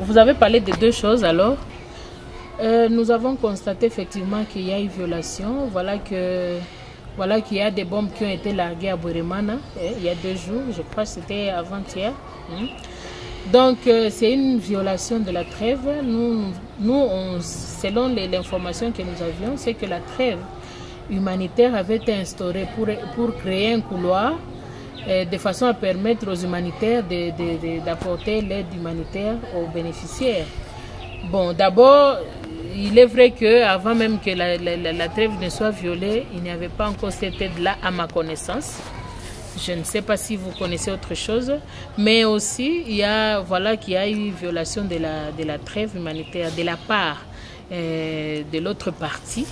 Vous avez parlé de deux choses alors. Nous avons constaté effectivement qu'il y a eu violation. Voilà qu'il y a des bombes qui ont été larguées à Bweremana il y a 2 jours, je crois que c'était avant-hier. Donc c'est une violation de la trêve. Selon l'information que nous avions, c'est que la trêve humanitaire avait été instaurée pour créer un couloir de façon à permettre aux humanitaires d'apporter l'aide humanitaire aux bénéficiaires. Bon, d'abord, il est vrai qu'avant même que la trêve ne soit violée, il n'y avait pas encore cette aide-là à ma connaissance. Je ne sais pas si vous connaissez autre chose, mais aussi il y a, qu'il y a eu violation de la trêve humanitaire de la part de l'autre partie.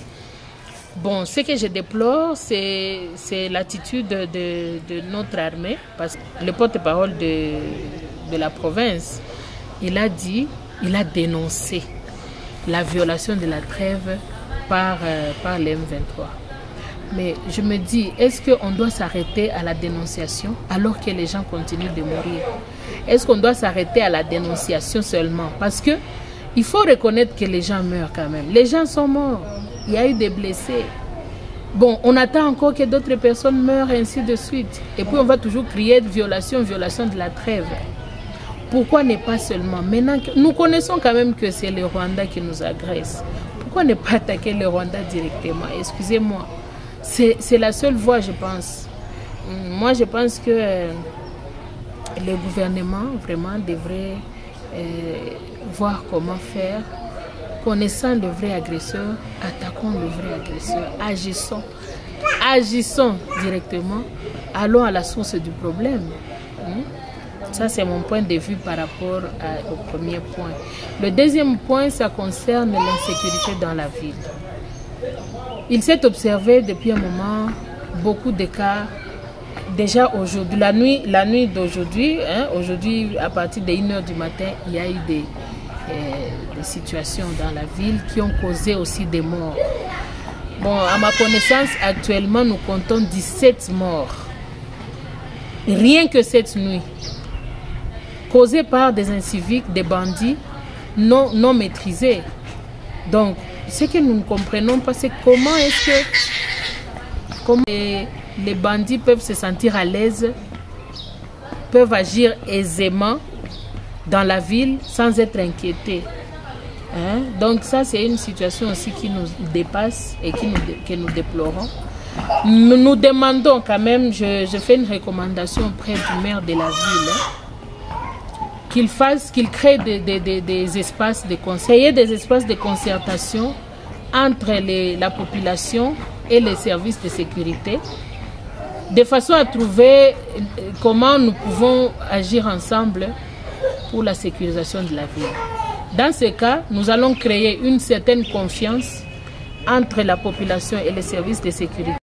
Bon, ce que je déplore, c'est l'attitude de notre armée, parce que le porte-parole de la province, il a dénoncé la violation de la trêve par les M23. Mais je me dis, est-ce qu'on doit s'arrêter à la dénonciation alors que les gens continuent de mourir? Est-ce qu'on doit s'arrêter à la dénonciation seulement? Parce que il faut reconnaître que les gens meurent quand même. Les gens sont morts. Il y a eu des blessés. Bon, on attend encore que d'autres personnes meurent, et ainsi de suite. Et puis on va toujours crier de violation de la trêve. Pourquoi ne pas seulement? Maintenant, nous connaissons quand même que c'est le Rwanda qui nous agresse. Pourquoi ne pas attaquer le Rwanda directement? Excusez-moi. C'est la seule voie, je pense. Moi, je pense que le gouvernement vraiment devrait voir comment faire. Connaissant le vrai agresseur, attaquons le vrai agresseur, agissons directement, allons à la source du problème. Ça, c'est mon point de vue par rapport au premier point. Le deuxième point, ça concerne l'insécurité dans la ville. Il s'est observé depuis un moment beaucoup de cas. Déjà aujourd'hui, la nuit d'aujourd'hui, aujourd'hui à partir de 1h du matin, il y a eu des situations dans la ville qui ont causé aussi des morts. Bon, à ma connaissance, actuellement, nous comptons 17 morts. Rien que cette nuit. Causés par des inciviques, des bandits non maîtrisés. Donc, ce que nous ne comprenons pas, c'est comment les bandits peuvent se sentir à l'aise, peuvent agir aisément dans la ville sans être inquiétés. Donc ça, c'est une situation aussi qui nous dépasse et que nous déplorons. Nous demandons quand même, je fais une recommandation auprès du maire de la ville, qu'il crée des espaces de conseil, des espaces de concertation entre la population et les services de sécurité, de façon à trouver comment nous pouvons agir ensemble pour la sécurisation de la ville. Dans ce cas, nous allons créer une certaine confiance entre la population et les services de sécurité.